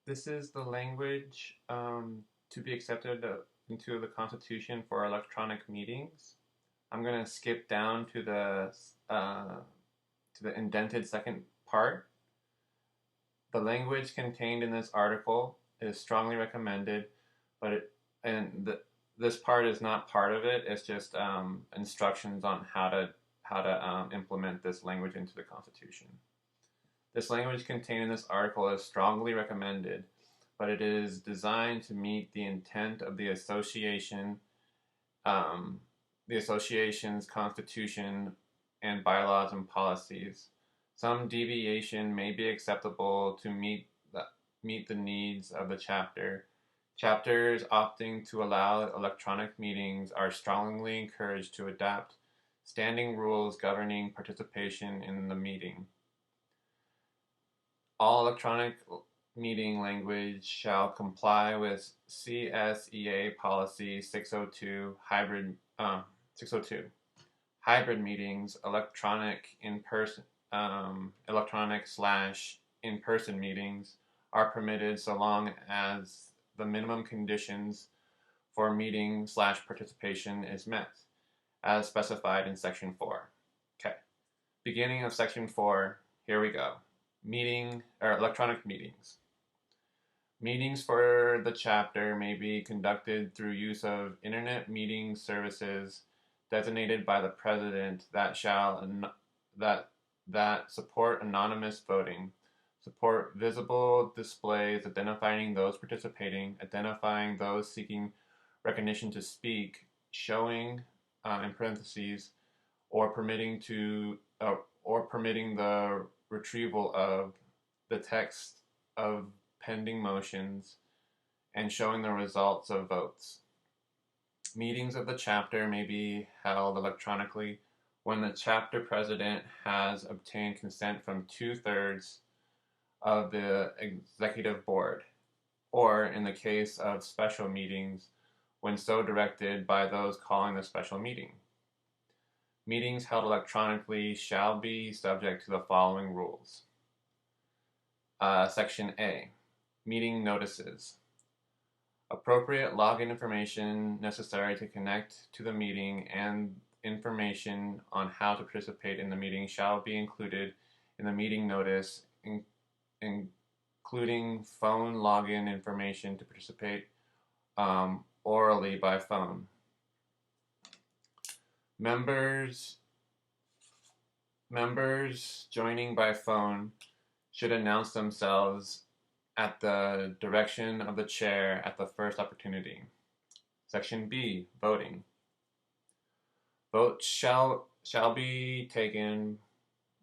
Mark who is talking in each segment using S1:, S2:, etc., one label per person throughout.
S1: This is the language to be accepted into the Constitution for electronic meetings. I'm going to skip down to the indented second part. The language contained in this article is strongly recommended, but this part is not part of it. It's just instructions on how to implement this language into the Constitution. This language contained in this article is strongly recommended, but it is designed to meet the intent of um, the association's constitution and bylaws and policies. Some deviation may be acceptable to meet the needs of the chapter. Chapters opting to allow electronic meetings are strongly encouraged to adopt standing rules governing participation in the meeting. All electronic meeting language shall comply with CSEA policy 602 hybrid meetings, electronic slash in-person meetings are permitted so long as the minimum conditions for meeting slash participation is met, as specified in Section 4. Okay, beginning of Section 4, here we go. Electronic meetings. Meetings for the chapter may be conducted through use of internet meeting services designated by the president that support anonymous voting, support visible displays identifying those participating, identifying those seeking recognition to speak, showing in parentheses, or permitting the retrieval of the text of pending motions and showing the results of votes. Meetings of the chapter may be held electronically when the chapter president has obtained consent from 2/3 of the executive board, or in the case of special meetings, when so directed by those calling the special meeting. Meetings held electronically shall be subject to the following rules. Section A, meeting notices. Appropriate login information necessary to connect to the meeting and information on how to participate in the meeting shall be included in the meeting notice, including phone login information to participate orally by phone. Members joining by phone should announce themselves at the direction of the chair at the first opportunity. Section B, voting. Votes shall be taken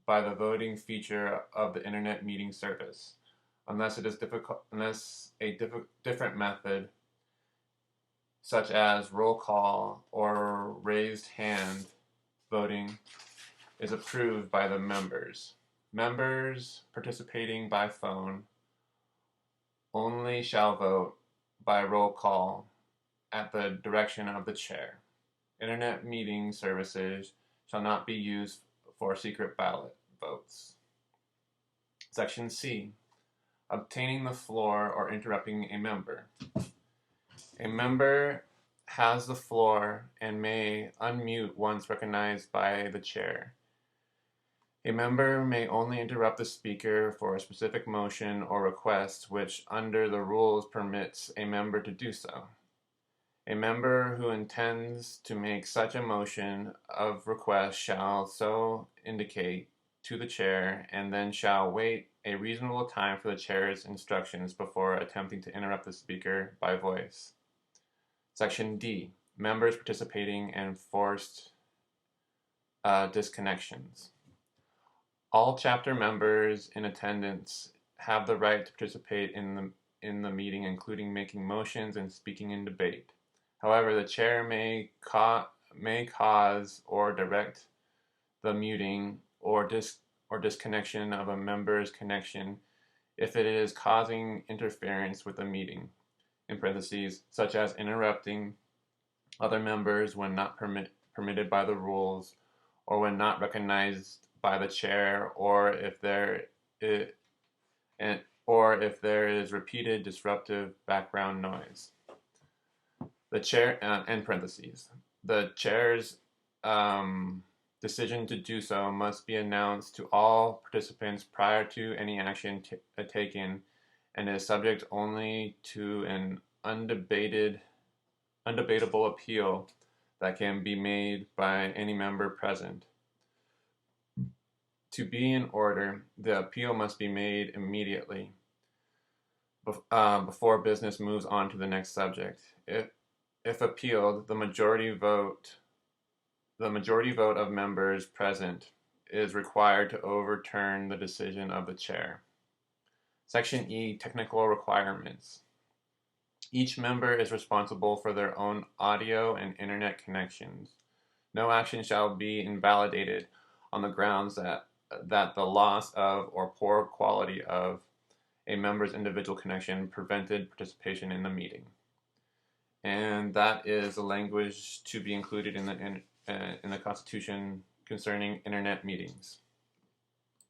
S1: by the voting feature of the internet meeting service, unless a different method, such as roll call or raised hand voting, is approved by the members. Members participating by phone only shall vote by roll call at the direction of the chair. Internet meeting services shall not be used for secret ballot votes. Section C, obtaining the floor or interrupting a member. A member has the floor and may unmute once recognized by the chair. A member may only interrupt the speaker for a specific motion or request which under the rules permits a member to do so. A member who intends to make such a motion of request shall so indicate to the chair and then shall wait a reasonable time for the chair's instructions before attempting to interrupt the speaker by voice. Section D, members participating and forced disconnections. All chapter members in attendance have the right to participate in the meeting, including making motions and speaking in debate. However, the chair may cause or direct the muting or disconnection of a member's connection if it is causing interference with the meeting, in parentheses, such as interrupting other members when not permitted by the rules or when not recognized by the chair, or if there or if there is repeated disruptive background noise. The chair, in parentheses, the chair's decision to do so must be announced to all participants prior to any action taken and is subject only to an undebatable appeal that can be made by any member present. To be in order, the appeal must be made immediately before business moves on to the next subject. If appealed, the majority vote of members present is required to overturn the decision of the chair. Section E, technical requirements. Each member is responsible for their own audio and internet connections. No action shall be invalidated on the grounds that the loss of or poor quality of a member's individual connection prevented participation in the meeting. And that is the language to be included in the Constitution concerning internet meetings.